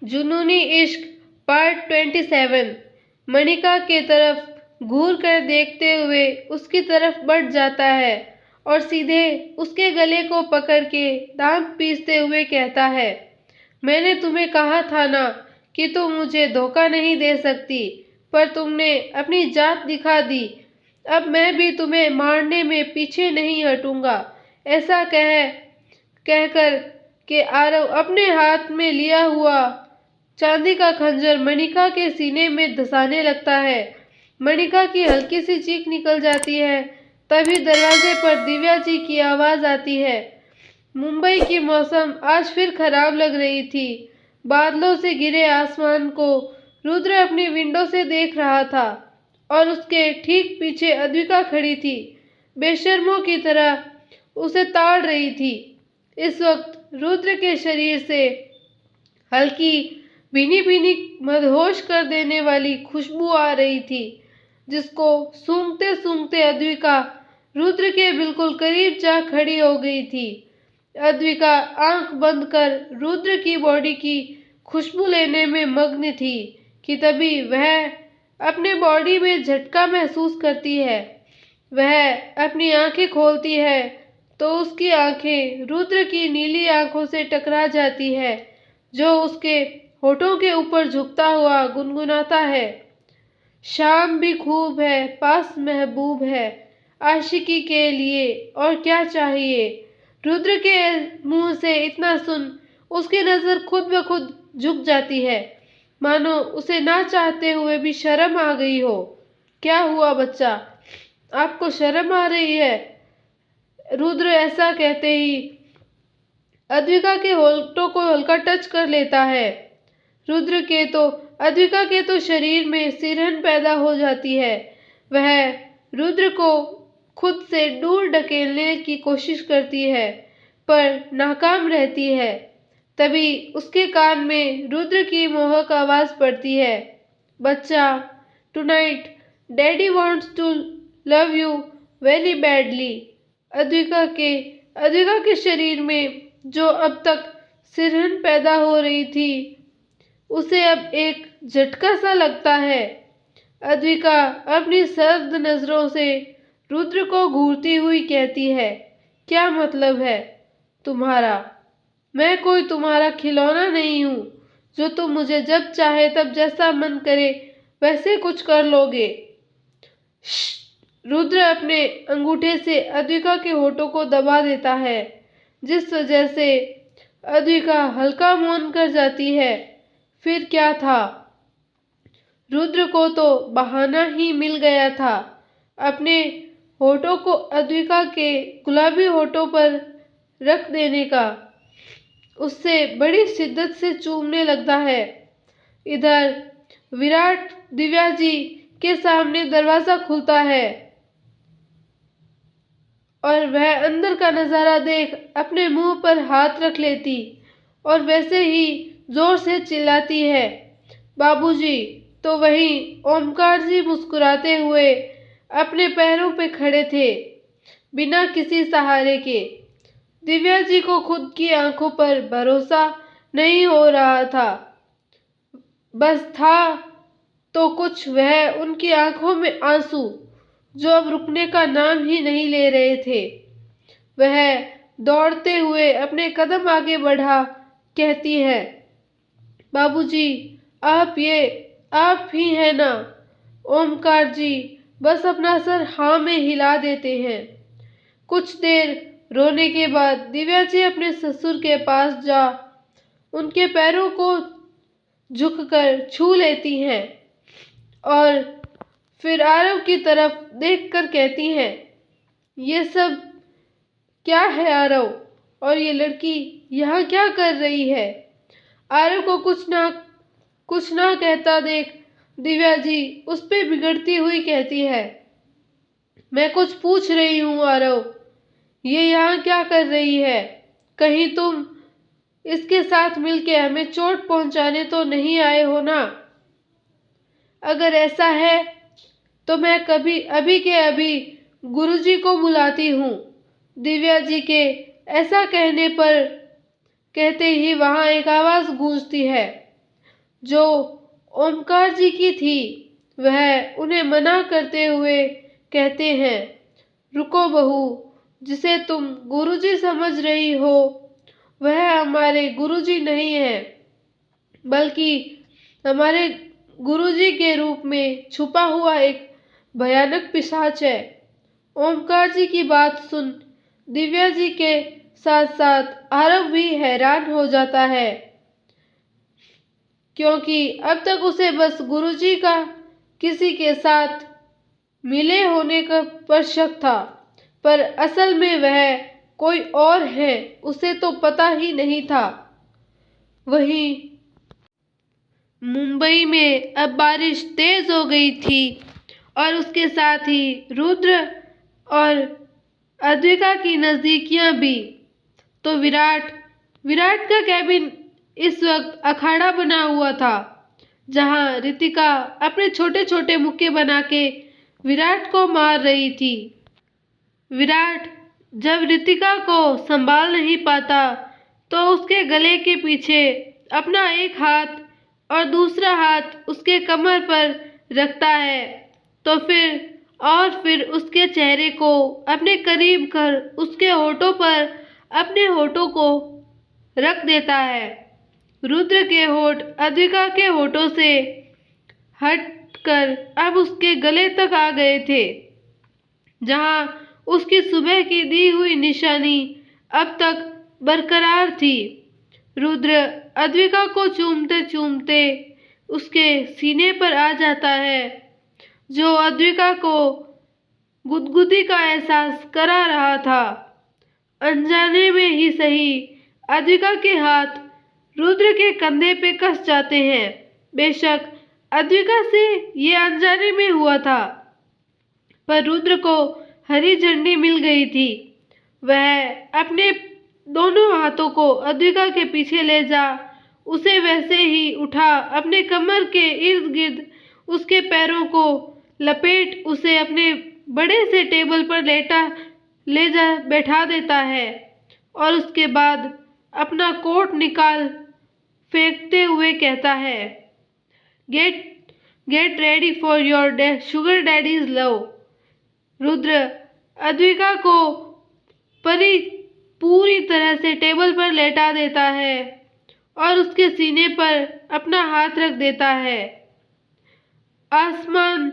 जुनूनी इश्क पार्ट 27। मनिका के तरफ घूर कर देखते हुए उसकी तरफ बढ़ जाता है और सीधे उसके गले को पकड़ के दांत पीसते हुए कहता है, मैंने तुम्हें कहा था ना कि तुम मुझे धोखा नहीं दे सकती, पर तुमने अपनी जात दिखा दी। अब मैं भी तुम्हें मारने में पीछे नहीं हटूंगा। ऐसा कहकर के आरव अपने हाथ में लिया हुआ चांदी का खंजर मनिका के सीने में धंसाने लगता है। मनिका की हल्की सी चीख निकल जाती है। तभी दरवाजे पर दिव्या जी की आवाज आती है। मुंबई की मौसम आज फिर खराब लग रही थी। बादलों से घिरे आसमान को रुद्र अपनी विंडो से देख रहा था और उसके ठीक पीछे अद्विका खड़ी थी, बेशर्मों की तरह उसे ताड़ रही थी। इस वक्त रुद्र के शरीर से हल्की भीनी भीनी मदहोश कर देने वाली खुशबू आ रही थी, जिसको सूंघते सूंघते अद्विका रुद्र के बिल्कुल करीब जा खड़ी हो गई थी। अद्विका आंख बंद कर रुद्र की बॉडी की खुशबू लेने में मग्न थी कि तभी वह अपने बॉडी में झटका महसूस करती है। वह अपनी आंखें खोलती है तो उसकी आंखें रुद्र की नीली आंखों से टकरा जाती है, जो उसके होठों के ऊपर झुकता हुआ गुनगुनाता है, शाम भी खूब है, पास महबूब है, आशिकी के लिए और क्या चाहिए। रुद्र के मुंह से इतना सुन उसकी नजर खुद ब खुद झुक जाती है, मानो उसे ना चाहते हुए भी शर्म आ गई हो। क्या हुआ बच्चा, आपको शर्म आ रही है? रुद्र ऐसा कहते ही अद्विका के होठों को हल्का टच कर लेता है। अद्विका के तो शरीर में सिरहन पैदा हो जाती है। वह रुद्र को खुद से दूर ढकेलने की कोशिश करती है, पर नाकाम रहती है। तभी उसके कान में रुद्र की मोहक आवाज पड़ती है, बच्चा, tonight daddy wants to love you very badly. Advika के शरीर में जो अब तक सिरहन पैदा हो रही थी, उसे अब एक झटका सा लगता है। अद्विका अपनी सर्द नजरों से रुद्र को घूरती हुई कहती है, क्या मतलब है तुम्हारा? मैं कोई तुम्हारा खिलौना नहीं हूँ, जो तुम मुझे जब चाहे तब जैसा मन करे वैसे कुछ कर लोगे। रुद्र अपने अंगूठे से अद्विका के होठों को दबा देता है, जिस वजह से अद्विका हल्का मौन कर जाती है। फिर क्या था, रुद्र को तो बहाना ही मिल गया था अपने होठों को अद्विका के गुलाबी होठों पर रख देने का। उससे बड़ी शिद्दत से चूमने लगता है। इधर विराट दिव्या जी के सामने दरवाजा खुलता है और वह अंदर का नजारा देख अपने मुंह पर हाथ रख लेती और वैसे ही जोर से चिल्लाती है, बाबूजी। तो वहीं ओमकार जी मुस्कुराते हुए अपने पैरों पे खड़े थे, बिना किसी सहारे के। दिव्या जी को खुद की आंखों पर भरोसा नहीं हो रहा था। बस था तो कुछ वह उनकी आंखों में आंसू, जो अब रुकने का नाम ही नहीं ले रहे थे। वह दौड़ते हुए अपने कदम आगे बढ़ा कहती है, बाबूजी, आप ही हैं ना? ओमकार जी बस अपना सर हाँ में हिला देते हैं। कुछ देर रोने के बाद दिव्या जी अपने ससुर के पास जा उनके पैरों को झुककर छू लेती हैं और फिर आरव की तरफ देखकर कहती हैं, ये सब क्या है आरव? और ये लड़की यहाँ क्या कर रही है? आरव को कुछ ना कहता देख दिव्या जी उस पे बिगड़ती हुई कहती है, मैं कुछ पूछ रही हूँ आरव, ये यहाँ क्या कर रही है? कहीं तुम इसके साथ मिलके हमें चोट पहुंचाने तो नहीं आए हो ना? अगर ऐसा है तो मैं अभी के अभी गुरुजी को बुलाती हूँ। दिव्या जी के ऐसा कहने पर कहते ही वहां एक आवाज गूंजती है, जो ओमकार जी की थी, वह उन्हें मना करते हुए कहते हैं, रुको बहू, जिसे तुम गुरुजी समझ रही हो वह हमारे गुरुजी नहीं है, बल्कि हमारे गुरुजी के रूप में छुपा हुआ एक भयानक पिशाच है। ओमकार जी की बात सुन दिव्या जी के साथ साथ आरव भी हैरान हो जाता है, क्योंकि अब तक उसे बस गुरुजी का किसी के साथ मिले होने का पर शक था, पर असल में वह कोई और है उसे तो पता ही नहीं था। वहीं मुंबई में अब बारिश तेज हो गई थी और उसके साथ ही रुद्र और अद्विका की नजदीकियां भी। तो विराट विराट का कैबिन इस वक्त अखाड़ा बना हुआ था, जहां रितिका अपने छोटे छोटे मुक्के बना के विराट को मार रही थी। विराट जब रितिका को संभाल नहीं पाता तो उसके गले के पीछे अपना एक हाथ और दूसरा हाथ उसके कमर पर रखता है, तो फिर उसके चेहरे को अपने करीब कर उसके होठों पर अपने होठों को रख देता है। रुद्र के होठ अद्विका के होठों से हटकर अब उसके गले तक आ गए थे, जहां उसकी सुबह की दी हुई निशानी अब तक बरकरार थी। रुद्र अद्विका को चूमते चूमते उसके सीने पर आ जाता है, जो अद्विका को गुदगुदी का एहसास करा रहा था। अनजाने में ही सही, अद्विका के हाथ रुद्र के कंधे पे कस जाते हैं। बेशक अद्विका से ये अनजाने में हुआ था, पर रुद्र को हरी झंडी मिल गई थी। वह अपने दोनों हाथों को अद्विका के पीछे ले जा उसे वैसे ही उठा अपने कमर के इर्द गिर्द उसके पैरों को लपेट उसे अपने बड़े से टेबल पर ले जा बैठा देता है और उसके बाद अपना कोट निकाल फेंकते हुए कहता है, get ready for your sugar daddies love. Rudra Advika को पूरी तरह से टेबल पर लेटा देता है और उसके सीने पर अपना हाथ रख देता है। आसमान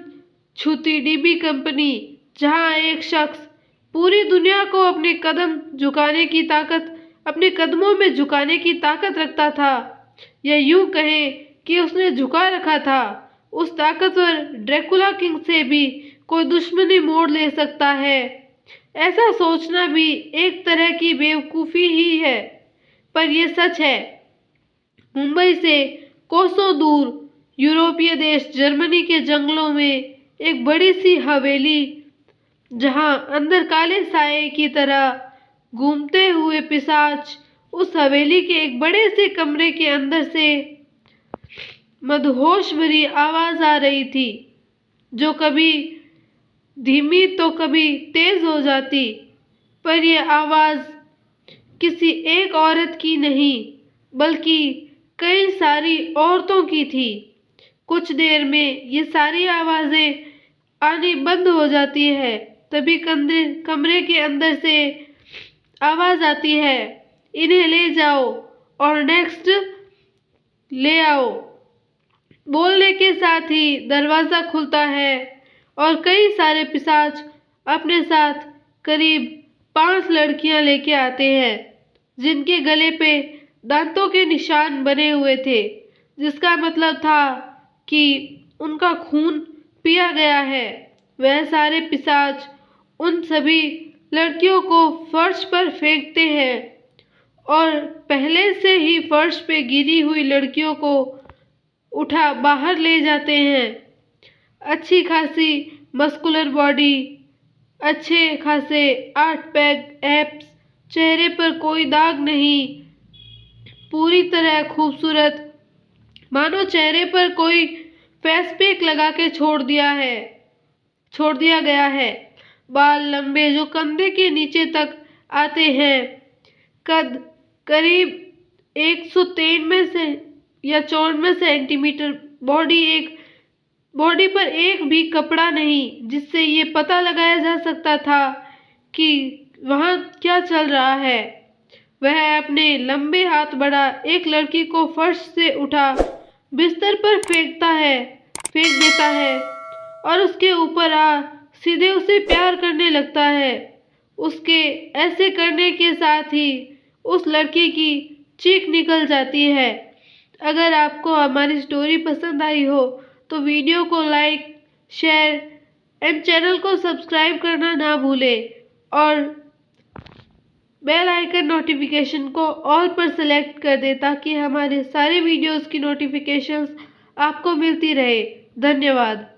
छूती डीबी कंपनी, जहां एक शख्स पूरी दुनिया को अपने कदमों में झुकाने की ताकत रखता था, या यूं कहें कि उसने झुका रखा था, उस ताकतवर ड्रैकुला किंग से भी कोई दुश्मनी मोड़ ले सकता है। ऐसा सोचना भी एक तरह की बेवकूफ़ी ही है, पर यह सच है। मुंबई से कोसों दूर यूरोपीय देश जर्मनी के जंगलों में एक बड़ी सी हवेली, जहां अंदर काले साए की तरह घूमते हुए पिशाच उस हवेली के एक बड़े से कमरे के अंदर से मदहोश भरी आवाज आ रही थी, जो कभी धीमी तो कभी तेज हो जाती, पर यह आवाज किसी एक औरत की नहीं बल्कि कई सारी औरतों की थी। कुछ देर में ये सारी आवाजें आनी बंद हो जाती है, तभी कमरे के अंदर से आवाज आती है, इन्हें ले जाओ और नेक्स्ट ले आओ। बोलने के साथ ही दरवाजा खुलता है और कई सारे पिशाच अपने साथ करीब 5 लड़कियां लेके आते हैं, जिनके गले पे दांतों के निशान बने हुए थे, जिसका मतलब था कि उनका खून पिया गया है। वह सारे पिशाच उन सभी लड़कियों को फर्श पर फेंकते हैं और पहले से ही फर्श पे गिरी हुई लड़कियों को उठा बाहर ले जाते हैं। अच्छी खासी मस्कुलर बॉडी, अच्छे खासे 8 पैक एब्स, चेहरे पर कोई दाग नहीं, पूरी तरह खूबसूरत, मानो चेहरे पर कोई फेस पैक लगा के छोड़ दिया गया है। बाल लंबे जो कंधे के नीचे तक आते हैं, कद करीब 193 या 54 सेंटीमीटर बॉडी पर एक भी कपड़ा नहीं, जिससे ये पता लगाया जा सकता था कि वहाँ क्या चल रहा है। वह अपने लंबे हाथ बढ़ा एक लड़की को फर्श से उठा बिस्तर पर फेंक देता है और उसके ऊपर सीधे उसे प्यार करने लगता है। उसके ऐसे करने के साथ ही उस लड़की की चीख निकल जाती है। अगर आपको हमारी स्टोरी पसंद आई हो तो वीडियो को लाइक, शेयर एंड चैनल को सब्सक्राइब करना ना भूलें और बेल आइकन नोटिफिकेशन को ऑल पर सेलेक्ट कर दें ताकि हमारे सारे वीडियोस की नोटिफिकेशंस आपको मिलती रहे। धन्यवाद।